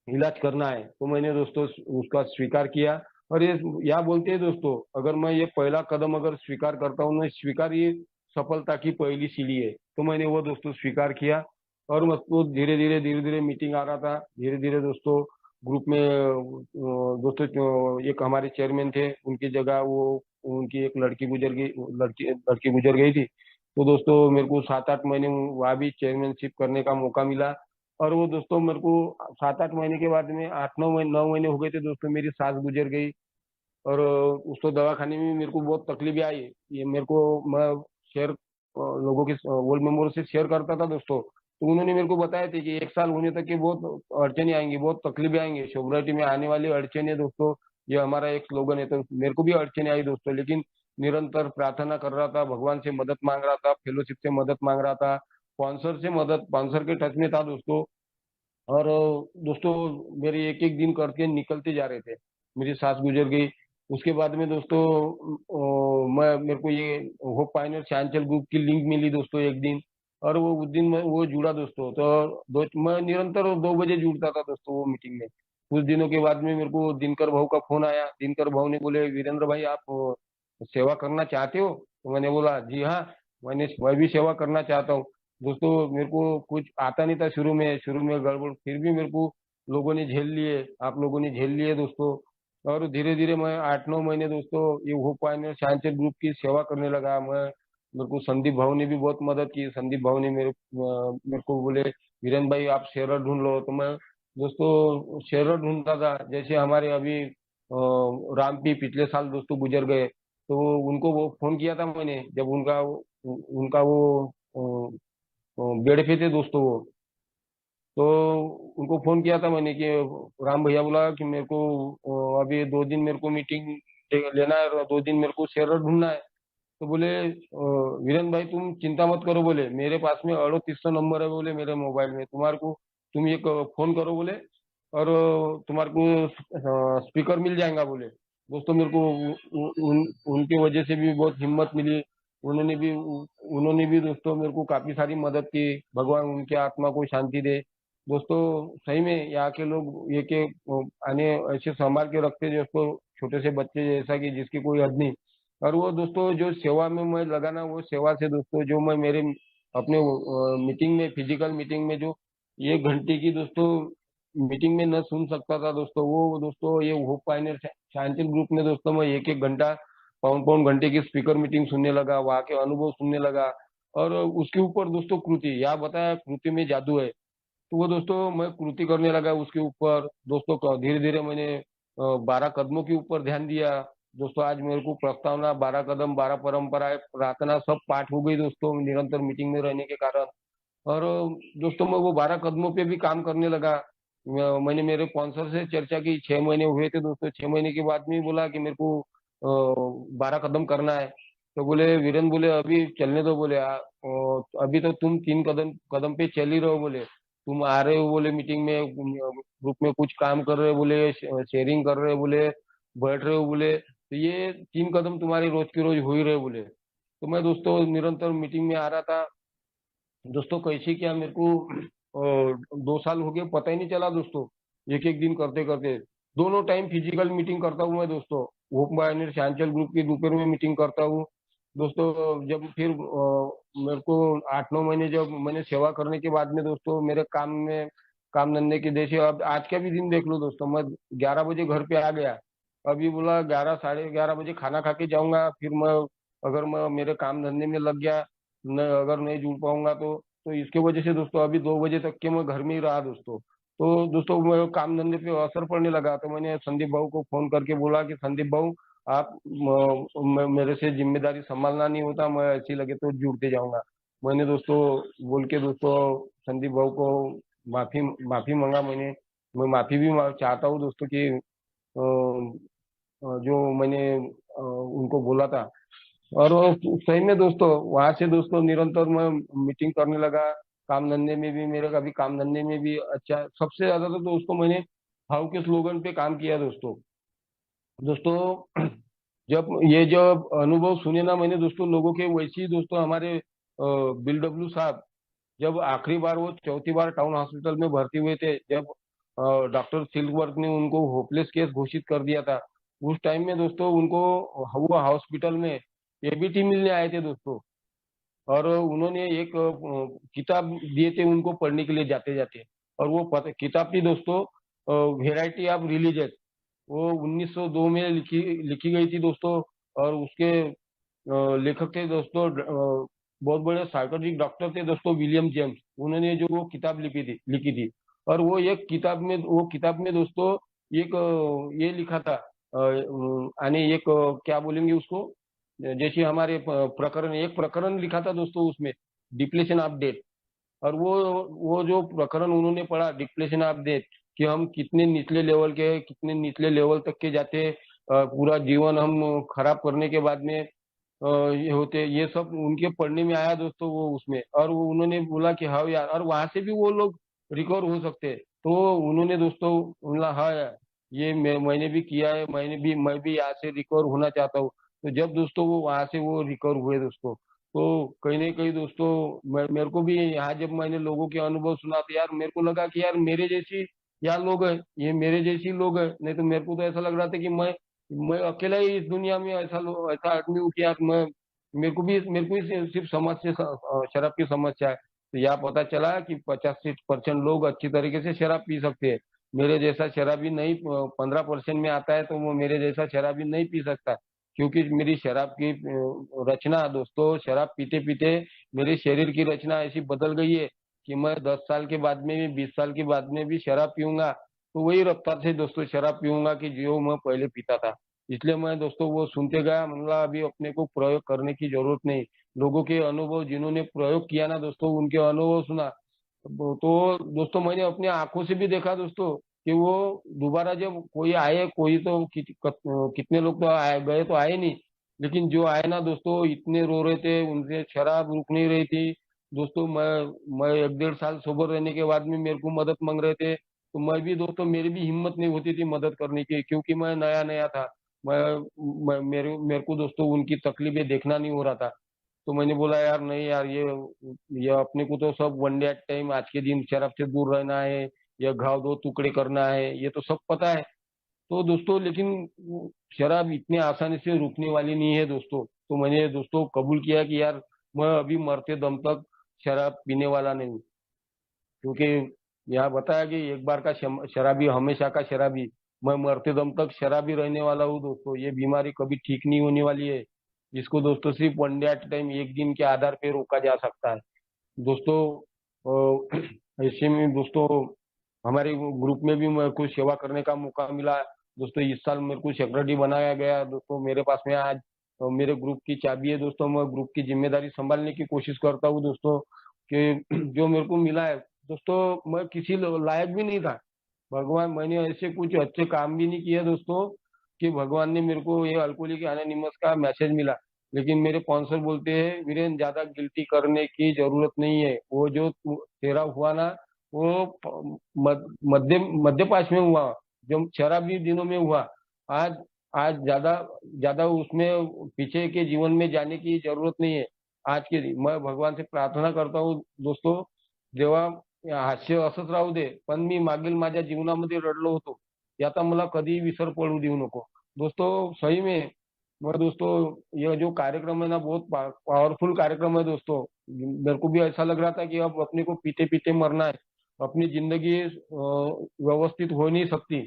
इलाज करना है। तो मैंने दोस्तों उसका स्वीकार किया। और ये या बोलते हैं दोस्तों, अगर मैं ये पहला कदम अगर स्वीकार करता हूँ ना, स्वीकार ये सफलता की पहली सीढ़ी है। तो मैंने वो दोस्तों स्वीकार किया। और मतलब धीरे धीरे मीटिंग आ रहा था। धीरे धीरे दोस्तों ग्रुप में दोस्तों एक हमारे चेयरमैन थे, उनकी जगह वो उनकी एक लड़की गुजर गई, लड़की लड़की गुजर गई थी। तो दोस्तों मेरे को 7-8 महीने वहाँ भी चेयरमैनशिप करने का मौका मिला। और वो दोस्तों मेरे को 7-8 महीने के बाद में 8-9 महीने हो गए थे दोस्तों, मेरी सास गुजर गई। और उसको दवाखाने में मेरे को बहुत तकलीफें आई। ये मेरे को, मैं शेयर लोगों के वोल मेंबर से शेयर करता था दोस्तों। तो उन्होंने मेरे को बताया थे कि 1 साल होने तक के बहुत अड़चने आएंगी, बहुत तकलीफें आएंगी, सोसाइटी में आने वाली अड़चने दोस्तों, ये हमारा एक स्लोगन है। तो मेरे को भी अड़चने आई दोस्तों, लेकिन निरंतर प्रार्थना कर रहा था, भगवान से मदद मांग रहा था, फेलोशिप से मदद मांग रहा था, स्पॉन्सर के टच में था दोस्तों। और दोस्तों मेरे एक एक दिन करके निकलते जा रहे थे। मेरी सास गुजर गई। उसके बाद में दोस्तों मैं मेरे को ये होप पाइनर चांचल ग्रुप की लिंक मिली दोस्तों एक दिन। और वो उस दिन मैं वो जुड़ा दोस्तों। तो मैं निरंतर 2 बजे जुड़ता था दोस्तों वो मीटिंग में। कुछ दिनों के बाद में मेरे को दिनकर भाऊ का फोन आया। दिनकर भाऊ ने बोले, वीरेंद्र भाई आप सेवा करना चाहते हो? तो मैंने बोला जी हाँ, मैं भी सेवा करना चाहता हूँ। दोस्तों मेरे को कुछ आता नहीं था शुरू में गड़बड़, फिर भी मेरे को लोगों ने झेल लिए, आप लोगों ने झेल लिए दोस्तों। और धीरे धीरे मैं 8-9 महीने दोस्तों ये हो पाए शांति ग्रुप की सेवा करने लगा मैं। मेरे को संदीप भाव ने भी बहुत मदद की। संदीप भाव ने मेरे को बोले, वीरेंद्र भाई आप शेयर ढूंढ लो। तो मैं दोस्तों शेयर ढूंढता था। जैसे हमारे अभी रामपी पिछले साल दोस्तों गुजर गए। तो उनको वो फोन किया था मैंने, जब उनका वो बेड पे थे दोस्तों वो। तो उनको फोन किया था मैंने कि राम भैया बोला कि मेरे को अभी 2 दिन मेरे को मीटिंग लेना है और 2 दिन मेरे को शेयर ढूंढना है। तो बोले वीरेंद्र भाई तुम चिंता मत करो, बोले मेरे पास में 3800 नंबर है बोले मेरे मोबाइल में, तुम्हारे को तुम एक फोन करो बोले, और तुम्हारे को स्पीकर मिल जाएगा बोले। दोस्तों मेरे को उनकी वजह से भी बहुत हिम्मत मिली। उन्होंने भी दोस्तों मेरे को काफी सारी मदद की। भगवान उनके आत्मा को शांति दे। दोस्तों सही में यहाँ के लोग ये के आने ऐसे संभाल के रखते दोस्तों, छोटे से बच्चे जैसा कि जिसकी कोई हद नहीं। और वो दोस्तों जो सेवा में मैं लगाना, वो सेवा से दोस्तों जो मैं मेरे अपने मीटिंग में, फिजिकल मीटिंग में जो 1 घंटे की दोस्तों मीटिंग में न सुन सकता था दोस्तों, वो दोस्तों ये होप पाइनर शांतिल ग्रुप में दोस्तों मैं एक एक घंटा, पौन पौन घंटे की स्पीकर मीटिंग सुनने लगा, वहाँ के अनुभव सुनने लगा। और उसके ऊपर दोस्तों कृति, यहाँ बताया कृति में जादू है। तो वो दोस्तों मैं कृति करने लगा उसके ऊपर दोस्तों। धीरे धीरे मैंने 12 कदमों के ऊपर ध्यान दिया दोस्तों। आज मेरे को प्रस्तावना, 12 कदम, 12 परंपराएं, प्रार्थना सब पाठ हो गई दोस्तों निरंतर मीटिंग में रहने के कारण। और दोस्तों मैं वो 12 कदमों पे भी काम करने लगा। मैंने मेरे स्पॉन्सर से चर्चा की, 6 महीने हुए थे दोस्तों। 6 महीने के बाद में ही बोला कि मेरे को 12 कदम करना है। तो बोले वीरेंद्र, बोले अभी चलने दो बोले, अभी तो तुम 3 कदम कदम पे चल ही रहो बोले, तुम आ रहे हो बोले मीटिंग में, ग्रुप में कुछ काम कर रहे हो बोले, शेयरिंग कर रहे हो बोले, बैठ रहे हो बोले, तो ये 3 कदम तुम्हारे रोज के रोज हो ही रहे बोले। तो मैं दोस्तों निरंतर मीटिंग में आ रहा था। दोस्तों कैसे क्या मेरे को 2 साल हो गए, पता ही नहीं चला दोस्तों। एक एक दिन करते करते दोनों टाइम फिजिकल मीटिंग करता हूँ मैं दोस्तों। होप माइनर शांचल ग्रुप की दोपहर में मीटिंग करता हूँ दोस्तों। जब फिर मेरे को 8-9 महीने जब मैंने सेवा करने के बाद में दोस्तों, मेरे काम में काम धंधे के जैसे अब आज का भी दिन देख लो दोस्तों, मैं 11 बजे घर पे आ गया। अभी बोला 11 साढ़े 11 बजे खाना खा के जाऊंगा, फिर मैं अगर मैं मेरे काम धंधे में लग गया, न अगर नहीं जुड़ पाऊंगा तो इसके वजह से दोस्तों अभी 2 बजे तक के मैं घर में ही रहा दोस्तों। तो दोस्तों मैं काम धंधे पे असर पड़ने लगा, तो मैंने संदीप भाऊ को फोन करके बोला कि संदीप भाऊ, आप मेरे से जिम्मेदारी संभालना नहीं होता, मैं अच्छी लगे तो जुड़ते जाऊंगा। मैंने दोस्तों बोल के दोस्तों संदीप भाऊ को माफी माफी मांगा मैंने। मैं माफी भी चाहता हूँ दोस्तों कि जो मैंने उनको बोला था। और वो सही में दोस्तों वहां से दोस्तों निरंतर मैं मीटिंग करने लगा। काम धंधे में भी मेरे कभी काम धंधे में भी अच्छा, सबसे ज्यादा तो दोस्तों मैंने भाव के स्लोगन पे काम किया दोस्तों। दोस्तों जब ये जब अनुभव सुने ना मैंने दोस्तों लोगों के, वैसे ही दोस्तों हमारे बिल डब्ल्यू साहब जब आखिरी बार वो चौथी बार टाउन हॉस्पिटल में भर्ती हुए थे, जब डॉक्टर सिल्कवर्थ ने उनको होपलेस केस घोषित कर दिया था, उस टाइम में दोस्तों उनको हुआ हॉस्पिटल में एबीटी मिलने आए थे दोस्तों। और उन्होंने एक किताब दिए थे उनको पढ़ने के लिए जाते जाते। और वो किताब थी दोस्तों वेराइटी ऑफ रिलीजन। वो 1902 में लिखी लिखी गई थी दोस्तों। और उसके लेखक थे दोस्तों बहुत बड़े साइकोलॉजिस्ट डॉक्टर थे दोस्तों, विलियम जेम्स। उन्होंने जो वो किताब लिखी थी। और वो एक किताब में दोस्तों एक ये लिखा था यानी एक क्या बोलेंगे उसको, जैसे हमारे प्रकरण, एक प्रकरण लिखा था दोस्तों उसमें, डिप्लेशन ऑफ डेट। और वो जो प्रकरण उन्होंने पढ़ा, डिप्लेशन ऑफ डेथ, कि हम कितने निचले लेवल के, कितने निचले लेवल तक के जाते हैं, पूरा जीवन हम खराब करने के बाद में ये होते, ये सब उनके पढ़ने में आया दोस्तों वो उसमें। और वो उन्होंने बोला कि हाँ यार, और वहां से भी वो लोग रिकवर हो सकते हैं। तो उन्होंने दोस्तों बोला हाँ यार, ये मैंने भी किया है, मैं भी यहाँ से रिकवर होना चाहता हूँ। तो जब दोस्तों वो वहां से वो रिकवर हुए दोस्तों, तो कहीं ना कहीं दोस्तों मेरे को भी यहाँ जब मैंने लोगों के अनुभव सुना तो यार मेरे को लगा कि यार मेरे जैसी यहाँ लोग हैं, ये मेरे जैसी लोग हैं। नहीं तो मेरे को तो ऐसा लग रहा था कि मैं अकेला ही इस दुनिया में ऐसा आदमी हूँ कि यार मैं, मेरे को भी सिर्फ शराब की समस्या है। तो यहाँ पता चला कि 85% लोग अच्छी तरीके से शराब पी सकते हैं। मेरे जैसा शराबी नहीं, 15% में आता है तो वो मेरे जैसा शराबी नहीं पी सकता। क्योंकि मेरी शराब की रचना दोस्तों, शराब पीते पीते मेरे शरीर की रचना ऐसी बदल गई है कि मैं 10 साल के बाद में भी, 20 साल के बाद में भी शराब पीऊंगा तो वही रफ्तार से दोस्तों शराब पीऊंगा कि जो मैं पहले पीता था। इसलिए मैं दोस्तों वो सुनते गया, मतलब अभी अपने को प्रयोग करने की जरूरत नहीं। लोगों के अनुभव, जिन्होंने प्रयोग किया ना दोस्तों, उनके अनुभव सुना। तो दोस्तों मैंने अपनी आंखों से भी देखा दोस्तों कि वो दोबारा जब कोई आए, कोई तो कितने लोग तो आए गए तो आए नहीं, लेकिन जो आए ना दोस्तों इतने रो रहे थे, उनसे शराब रुक नहीं रही थी दोस्तों। मैं 1-1.5 साल सोबर रहने के बाद में मेरे को मदद मांग रहे थे, तो मैं भी दोस्तों, मेरी भी हिम्मत नहीं होती थी मदद करने की, क्योंकि मैं नया नया था। मेरे मेरे को दोस्तों उनकी तकलीफें देखना नहीं हो रहा था। तो मैंने बोला यार नहीं यार, ये अपने को तो सब वन डे एट टाइम, आज के दिन शराब से दूर रहना है, या घाव दो टुकड़े करना है, ये तो सब पता है। तो दोस्तों लेकिन शराब इतनी आसानी से रुकने वाली नहीं है दोस्तों। तो मैंने दोस्तों कबूल किया कि यार मैं अभी मरते दम तक शराब पीने वाला नहीं हूँ। क्योंकि यहाँ बताया कि एक बार का शराबी हमेशा का शराबी। मैं मरते दम तक शराबी रहने वाला हूँ दोस्तों, ये बीमारी कभी ठीक नहीं होने वाली है। इसको दोस्तों सिर्फ वन डे एट टाइम, एक दिन के आधार पे रोका जा सकता है दोस्तों। ऐसे में दोस्तों हमारे ग्रुप में भी मेरे को सेवा करने का मौका मिला दोस्तों। इस साल मेरे को सेक्रेटरी बनाया गया दोस्तों। मेरे पास में आज मेरे ग्रुप की चाबी है दोस्तों। मैं ग्रुप की जिम्मेदारी संभालने की कोशिश करता हूँ दोस्तों, कि जो मेरे को मिला है दोस्तों, मैं किसी लायक भी नहीं था। भगवान, मैंने ऐसे कुछ अच्छे काम भी नहीं किए दोस्तों कि भगवान ने मेरे को ये अल्कोहलिक एनोनिमस का मैसेज मिला। लेकिन मेरे स्पॉन्सर बोलते हैं वीरेन, ज्यादा गिल्टी करने की जरूरत नहीं है, वो जो तेरा हुआ ना, वो मध्य पास में हुआ, जो शराबी दिनों में हुआ। आज आज ज्यादा ज्यादा उसमें पीछे के जीवन में जाने की जरूरत नहीं है। आज के दिन मैं भगवान से प्रार्थना करता हूँ दोस्तों, जेव्हा हास्य असंच राहू दे, पण मी मागील माझ्या जीवनामध्ये रडलो होतो, याचा मला कधी विसर पडू देऊ नको दोस्तों। सही में मैं दोस्तों, ये जो कार्यक्रम है ना बहुत पावरफुल कार्यक्रम है दोस्तों। मेरे को भी ऐसा लग रहा था कि अब अपने को पीते पीते मरना है, अपनी जिंदगी व्यवस्थित हो नहीं सकती।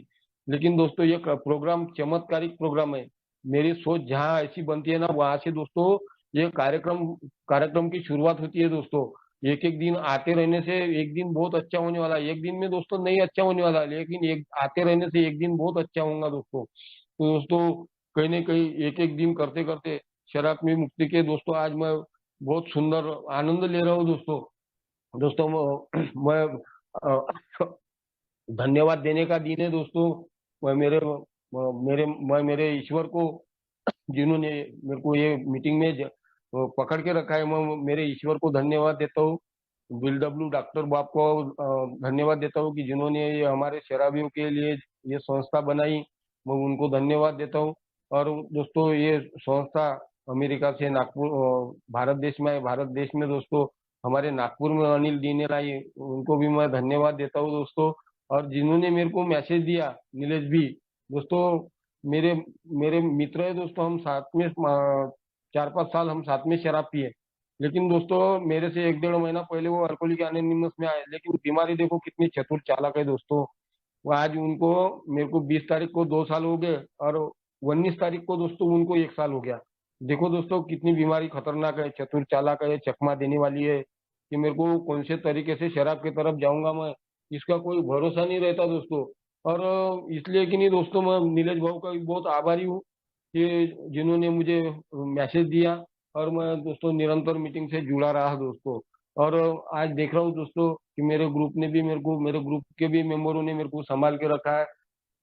लेकिन दोस्तों ये प्रोग्राम चमत्कारिक प्रोग्राम है। मेरी सोच जहाँ ऐसी बनती है ना, वहां से दोस्तों ये कार्यक्रम कार्यक्रम की शुरुआत होती है दोस्तों। एक एक दिन आते रहने से एक दिन बहुत अच्छा होने वाला है। एक दिन में दोस्तों नहीं अच्छा होने वाला, लेकिन एक आते रहने से एक दिन बहुत अच्छा होगा दोस्तों। तो दोस्तों कहीं ना कहीं एक एक दिन करते करते शराब में मुक्ति के दोस्तों आज मैं बहुत सुंदर आनंद ले रहा हूँ दोस्तों। दोस्तों मैं धन्यवाद देने का दिन है दोस्तों। मैं मेरे ईश्वर को, जिन्होंने मेरे को ये मीटिंग में पकड़ के रखा है, मैं मेरे ईश्वर को धन्यवाद देता हूँ। बिल डब्ल्यू डॉक्टर बाप को धन्यवाद देता हूँ कि जिन्होंने ये हमारे शराबियों के लिए ये संस्था बनाई, मैं उनको धन्यवाद देता हूँ। और दोस्तों ये संस्था अमेरिका से नागपुर भारत देश में है। भारत देश में दोस्तों हमारे नागपुर में अनिल दीने लाई, उनको भी मैं धन्यवाद देता हूँ दोस्तों। और जिन्होंने मेरे को मैसेज दिया, नीलेश भी दोस्तों, मेरे मेरे मित्र है दोस्तों। हम साथ में 4-5 साल हम साथ में शराब पिए। लेकिन दोस्तों मेरे से 1-1.5 महीना पहले वो अल्कोहलिक एनोनिमस में आए, लेकिन बीमारी देखो कितनी चतुर चालाक है दोस्तों। वो आज उनको, मेरे को 20 तारीख को 2 साल हो गए, और 19 तारीख को दोस्तों उनको 1 साल हो गया। देखो दोस्तों कितनी बीमारी खतरनाक है, चतुर चालाक है, चकमा देने वाली है कि मेरे को कौन से तरीके से शराब की तरफ जाऊंगा मैं, इसका कोई भरोसा नहीं रहता दोस्तों। और इसलिए कि नहीं दोस्तों, मैं नीलेश भाऊ का भी बहुत आभारी हूँ कि जिन्होंने मुझे मैसेज दिया, और मैं दोस्तों निरंतर मीटिंग से जुड़ा रहा दोस्तों। और आज देख रहा हूँ दोस्तों कि मेरे ग्रुप ने भी मेरे को, मेरे ग्रुप के भी मेंबरों ने मेरे को संभाल के रखा है,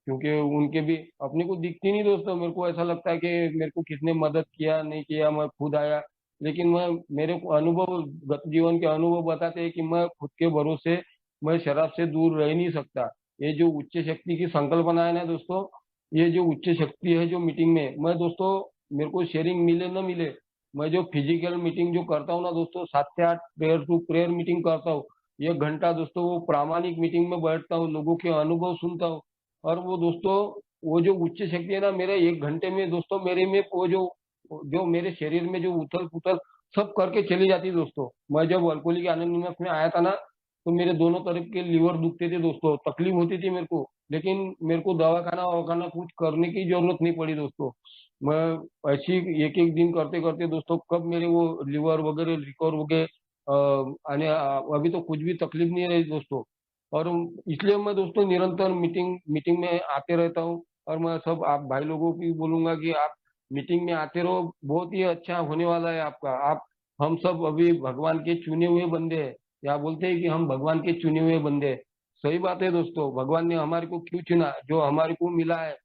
क्योंकि उनके भी अपने को दिखती नहीं दोस्तों। मेरे को ऐसा लगता है कि मेरे को किसने मदद किया नहीं किया, मैं खुद आया। लेकिन मैं, मेरे को अनुभव, गत जीवन के अनुभव बताते हैं कि मैं खुद के भरोसे मैं शराब से दूर रह नहीं सकता। ये जो उच्च शक्ति की संकल्पना है ना दोस्तों, ये जो उच्च शक्ति है जो मीटिंग में, मैं दोस्तों, मेरे को शेयरिंग मिले न मिले, मैं जो फिजिकल मीटिंग जो करता हूँ ना दोस्तों, 7 से 8 प्रेयर टू प्रेयर मीटिंग करता हूँ। 1 घंटा दोस्तों वो प्रामाणिक मीटिंग में बैठता हूँ, लोगों के अनुभव सुनता हूँ। और वो दोस्तों, वो जो उच्च शक्ति है ना, मेरे 1 घंटे में दोस्तों मेरे में वो जो जो मेरे शरीर में जो उथल पुथल सब करके चली जाती दोस्तों। मैं जब अल्कोहलिक एनोनिमस में आया था ना, तो मेरे दोनों तरफ के लीवर दुखते थे दोस्तों, तकलीफ होती थी मेरे को। लेकिन मेरे को दवाखाना ववाखाना कुछ करने की जरूरत नहीं पड़ी दोस्तों। मैं ऐसी एक एक दिन करते करते दोस्तों कब मेरे वो लीवर वगैरह रिकवर हो गए। आणि अभी तो कुछ भी तकलीफ नहीं रही दोस्तों। और इसलिए मैं दोस्तों निरंतर मीटिंग मीटिंग में आते रहता हूँ। और मैं सब आप भाई लोगों को भी बोलूंगा कि आप मीटिंग में आते रहो, बहुत ही अच्छा होने वाला है आपका। आप, हम सब अभी भगवान के चुने हुए बंदे हैं। या बोलते हैं कि हम भगवान के चुने हुए बंदे हैं। सही बात है दोस्तों, भगवान ने हमारे को क्यों चुना, जो हमारे को मिला है।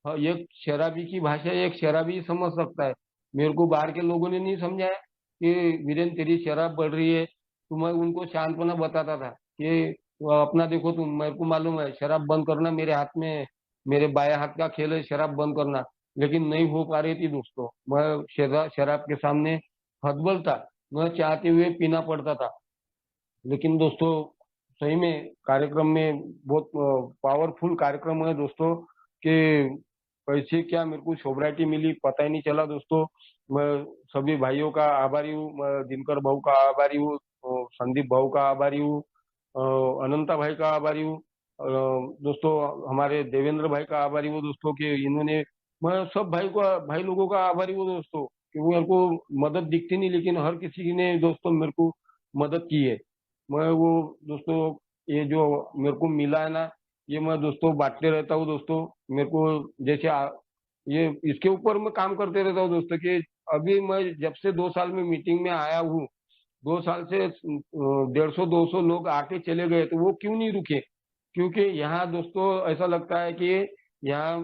हाँ, एक शराबी की भाषा एक शराबी ही समझ सकता है। मेरे को बाहर के लोगों ने नहीं समझाया कि वीरेन तेरी शराब बढ़ रही है, तो मैं उनको शांतपना बताता था कि अपना देखो तुम, मेरे को मालूम है शराब बंद करना मेरे हाथ में है, मेरे बाएं हाथ का खेल है शराब बंद करना। लेकिन नहीं हो पा रही थी दोस्तों। मैं शराब के सामने हतबल था, मैं चाहते हुए पीना पड़ता था। लेकिन दोस्तों सही में कार्यक्रम में बहुत पावरफुल कार्यक्रम है दोस्तों, कि कैसे क्या मेरे को सोब्राइटी मिली पता ही नहीं चला दोस्तों। मैं सभी भाइयों का आभारी हूँ। मैं दिनकर भाऊ का आभारी हूँ, संदीप भाऊ का आभारी हूँ, अनंता भाई का आभारी हूँ, दोस्तों हमारे देवेंद्र भाई का आभारी हूँ दोस्तों, कि इन्होंने, मैं सब भाई लोगों का आभारी हूँ दोस्तों, कि वो मेरे को मदद दिखती नहीं, लेकिन हर किसी ने दोस्तों मेरे को मदद की है। मैं वो दोस्तों, ये जो मेरे को मिला है ना, ये मैं दोस्तों बांटते रहता हूँ दोस्तों। मेरे को जैसे ये इसके ऊपर मैं काम करते रहता हूँ दोस्तों, कि अभी मैं जब से 2 साल में मीटिंग में आया हूँ, 2 साल से 150-200 लोग आके चले गए, तो वो क्यों नहीं रुके? क्योंकि यहाँ दोस्तों ऐसा लगता है कि यहाँ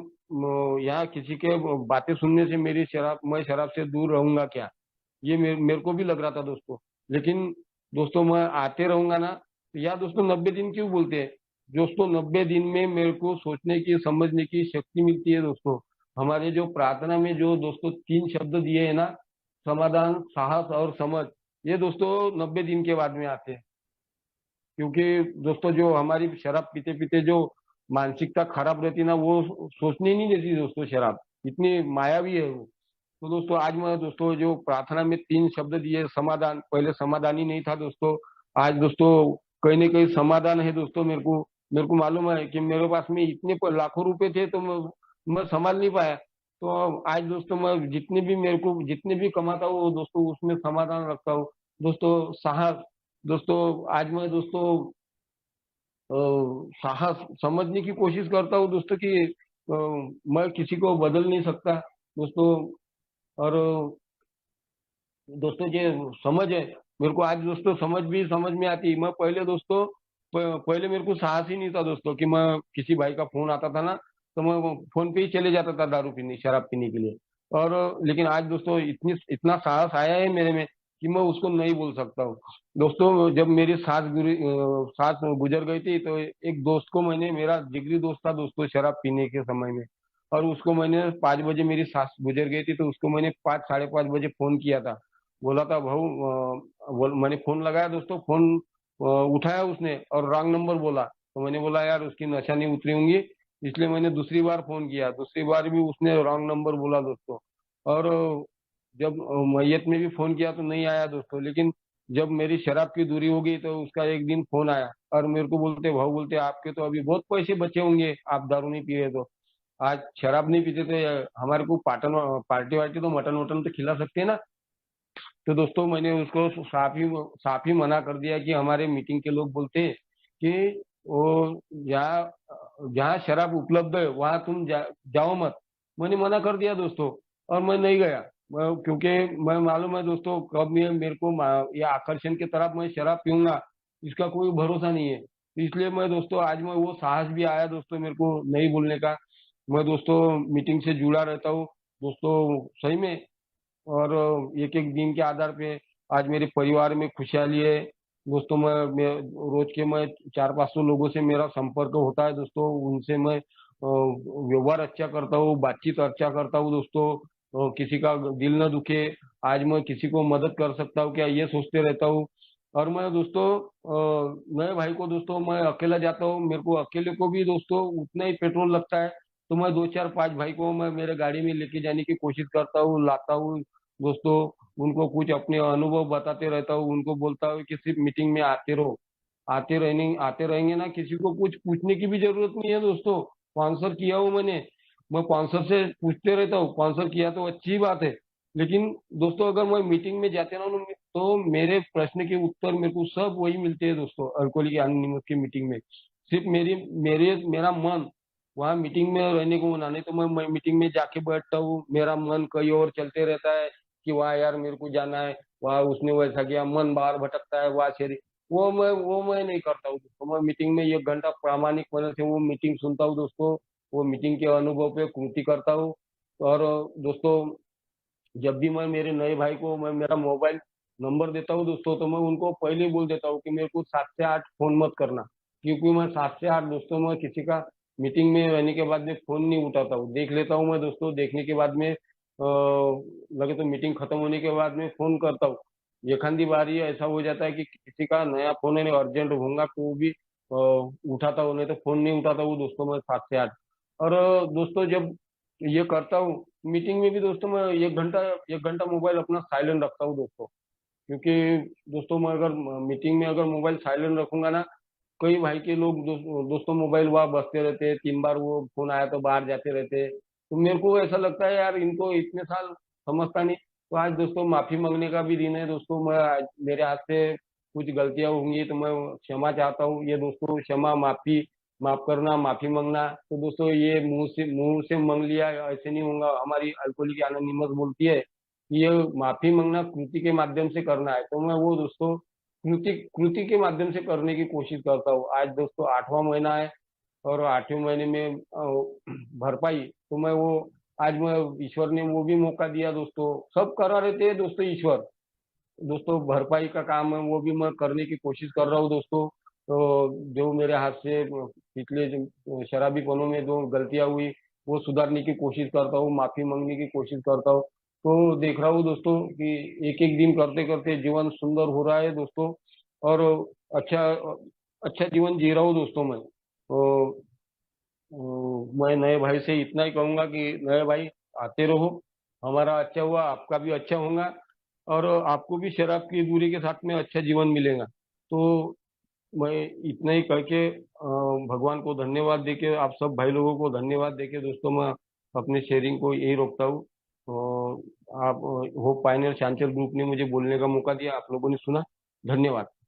यहाँ किसी के बातें सुनने से मैं शराब से दूर रहूंगा क्या, ये मेरे को भी लग रहा था दोस्तों। लेकिन दोस्तों मैं आते रहूंगा ना, तो या दोस्तों 90 दिन क्यों बोलते हैं दोस्तों? 90 दिन में मेरे को सोचने की समझने की शक्ति मिलती है दोस्तों। हमारे जो प्रार्थना में जो दोस्तों 3 शब्द दिए है ना, समाधान, साहस और समझ, ये दोस्तों 90 दिन के बाद में आते हैं। क्योंकि दोस्तों जो हमारी शराब पीते पीते जो मानसिकता खराब रहती ना, वो सोचने नहीं देती दोस्तों। शराब इतनी मायावी है वो। तो दोस्तों आज मैं दोस्तों जो प्रार्थना में 3 शब्द दिए, समाधान, पहले समाधान ही नहीं था दोस्तों। आज दोस्तों कहीं ना कहीं समाधान है दोस्तों। मेरे को मालूम है कि मेरे पास में इतने लाखों रुपए थे, तो मैं संभाल नहीं पाया। तो आज दोस्तों मैं जितने भी मेरे को जितने भी कमाता हूँ वो दोस्तों उसमें समाधान रखता हूँ दोस्तों। साहस दोस्तों, आज मैं दोस्तों अ, साहस समझने की कोशिश करता हूँ दोस्तों कि मैं किसी को बदल नहीं सकता दोस्तों। और दोस्तों जो समझ है, मेरे को आज दोस्तों समझ में आती है। मैं पहले दोस्तों पहले मेरे को साहस ही नहीं था दोस्तों कि मैं किसी भाई का फोन आता था ना, तो मैं वो फोन पे ही चले जाता था दारू पीने, शराब पीने के लिए। और लेकिन आज दोस्तों इतना साहस आया है मेरे में कि मैं उसको नहीं बोल सकता हूँ दोस्तों। जब मेरी सास गुजर गई थी, तो एक दोस्त को मैंने, मेरा जिगरी दोस्त था दोस्तों शराब पीने के समय में, और उसको मैंने 5 बजे, मेरी सास गुजर गई थी तो उसको मैंने 5, 5:30 बजे फोन किया था। बोला था भाऊ, मैंने फोन लगाया दोस्तों, फोन उठाया उसने और रॉन्ग नंबर बोला। तो मैंने बोला यार उसकी नशा नहीं उतरी होंगी, इसलिए मैंने दूसरी बार फोन किया। दूसरी बार भी उसने रॉन्ग नंबर बोला दोस्तों। और जब मैयत में भी फोन किया तो नहीं आया दोस्तों। लेकिन जब मेरी शराब की दूरी हो गई तो उसका एक दिन फोन आया और मेरे को बोलते, भाऊ बोलते आपके तो अभी बहुत पैसे बचे होंगे, आप दारू नहीं पी रहे तो। आज शराब नहीं पीते तो हमारे को पार्टी वार्टी तो मटन वटन तो खिला सकते हैं ना। तो दोस्तों मैंने उसको साफ ही मना कर दिया कि हमारे मीटिंग के लोग बोलते हैं कि वो जहाँ जहाँ शराब उपलब्ध है वहां तुम जाओ मत। मैंने मना कर दिया दोस्तों, और मैं नहीं गया। क्योंकि मैं मालूम है दोस्तों कब ये मेरे को ये आकर्षण की तरफ मैं शराब पीऊंगा, इसका कोई भरोसा नहीं है। तो इसलिए मैं दोस्तों आज मैं वो साहस भी आया दोस्तों मेरे को नहीं बोलने का। मैं दोस्तों मीटिंग से जुड़ा रहता हूँ दोस्तों सही में। और एक एक दिन के आधार पे आज मेरे परिवार में खुशहाली है दोस्तों। मैं रोज के मैं 400-500 लोगों से मेरा संपर्क होता है दोस्तों। उनसे मैं व्यवहार अच्छा करता हूँ, बातचीत अच्छा करता हूँ दोस्तों। किसी का दिल न दुखे, आज मैं किसी को मदद कर सकता हूँ क्या, ये सोचते रहता हूँ। और मैं दोस्तों नए भाई को दोस्तों मैं अकेला जाता हूँ, मेरे को अकेले को भी दोस्तों उतना ही पेट्रोल लगता है। तो मैं 2 4 5 भाई को मैं मेरे गाड़ी में लेके जाने की कोशिश करता हूँ, लाता हूँ दोस्तों। उनको कुछ अपने अनुभव बताते रहता हूँ, उनको बोलता हूँ कि सिर्फ मीटिंग में आते रहो। आते रहेंगे ना, किसी को कुछ पूछने की भी जरूरत नहीं है दोस्तों। स्पॉन्सर किया हूँ मैंने, मैं स्पॉन्सर से पूछते रहता हूँ। स्पॉन्सर किया तो अच्छी बात है, लेकिन दोस्तों अगर मैं मीटिंग में जाते ना तो मेरे प्रश्न के उत्तर मेरे को सब वही मिलते हैं दोस्तों। अल्कोहलिक एनोनिमस की मीटिंग में सिर्फ मेरा मन वहाँ मीटिंग में रहने को मना, नहीं तो मैं मीटिंग में जाके बैठता हूँ, मेरा मन कहीं और चलते रहता है कि वाह यार मेरे को जाना है, वाह उसने वैसा किया, मन बाहर भटकता है, वाह शेरी। वो मैं नहीं करता हूँ दोस्तों। मैं मीटिंग में 1 घंटा प्रामाणिक मन से वो मीटिंग सुनता हूँ दोस्तों। वो मीटिंग के अनुभव पे कृति करता हूँ। और दोस्तों जब भी मैं मेरे नए भाई को मैं मेरा मोबाइल नंबर देता हूँ दोस्तों, तो मैं उनको पहले ही बोल देता हूँ कि मेरे को 7 से 8 फोन मत करना। क्योंकि मैं 7 से 8 दोस्तों मैं किसी का मीटिंग में रहने के बाद में फोन नहीं उठाता हूँ, देख लेता हूँ मैं दोस्तों, देखने के बाद में लगे तो मीटिंग खत्म होने के बाद में फोन करता हूँ। एक आधी बार ऐसा हो जाता है कि किसी का नया फोन है अर्जेंट होगा तो वो भी उठाता हूँ, नहीं तो फोन नहीं उठाता हूँ दोस्तों मैं 7 से 8। और दोस्तों जब ये करता हूँ मीटिंग में भी दोस्तों, मैं 1 घंटा मोबाइल अपना साइलेंट रखता हूँ दोस्तों। क्योंकि दोस्तों मैं अगर मीटिंग में अगर मोबाइल साइलेंट रखूंगा ना, कई भाई के लोग दोस्तों मोबाइल वहाँ बजते रहते हैं, 3 बार वो फोन आया तो बाहर जाते रहते हैं। तो मेरे को ऐसा लगता है यार इनको इतने साल समझता नहीं। तो आज दोस्तों माफी मांगने का भी दिन है दोस्तों। मैं आज मेरे हाथ से कुछ गलतियां होंगी तो मैं क्षमा चाहता हूँ। ये दोस्तों क्षमा, माफी, माफ करना, माफी मांगना, तो दोस्तों ये मुंह से मांग लिया ऐसे नहीं होगा। हमारी अल्कोहलिक एनोनिमस बोलती है कि ये माफी मांगना कृति के माध्यम से करना है। तो मैं वो दोस्तों कृति के माध्यम से करने की कोशिश करता हूँ। आज दोस्तों 8वां महीना है, और 8वें महीने में भरपाई तो मैं वो आज मैं ईश्वर ने वो भी मौका दिया दोस्तों। सब करा रहते हैं दोस्तों ईश्वर। दोस्तों भरपाई का काम है वो भी मैं करने की कोशिश कर रहा हूँ दोस्तों। तो जो मेरे हाथ से पिछले जो शराबीपनों में जो गलतियां हुई वो सुधारने की कोशिश करता हूँ, माफी मांगने की कोशिश करता हूँ। तो देख रहा हूँ दोस्तों कि एक एक दिन करते करते जीवन सुंदर हो रहा है दोस्तों। और अच्छा अच्छा जीवन जी रहा हूँ दोस्तों मैं। तो मैं नए भाई से इतना ही कहूंगा कि नए भाई आते रहो। हमारा अच्छा हुआ, आपका भी अच्छा होगा। और आपको भी शराब की दूरी के साथ में अच्छा जीवन मिलेगा। तो मैं इतना ही करके भगवान को धन्यवाद देके, आप सब भाई लोगों को धन्यवाद देके दोस्तों, मैं अपने शेयरिंग को यही रोकता हूँ। आप होप पायनियर चांचल ग्रुप ने मुझे बोलने का मौका दिया, आप लोगों ने सुना। धन्यवाद।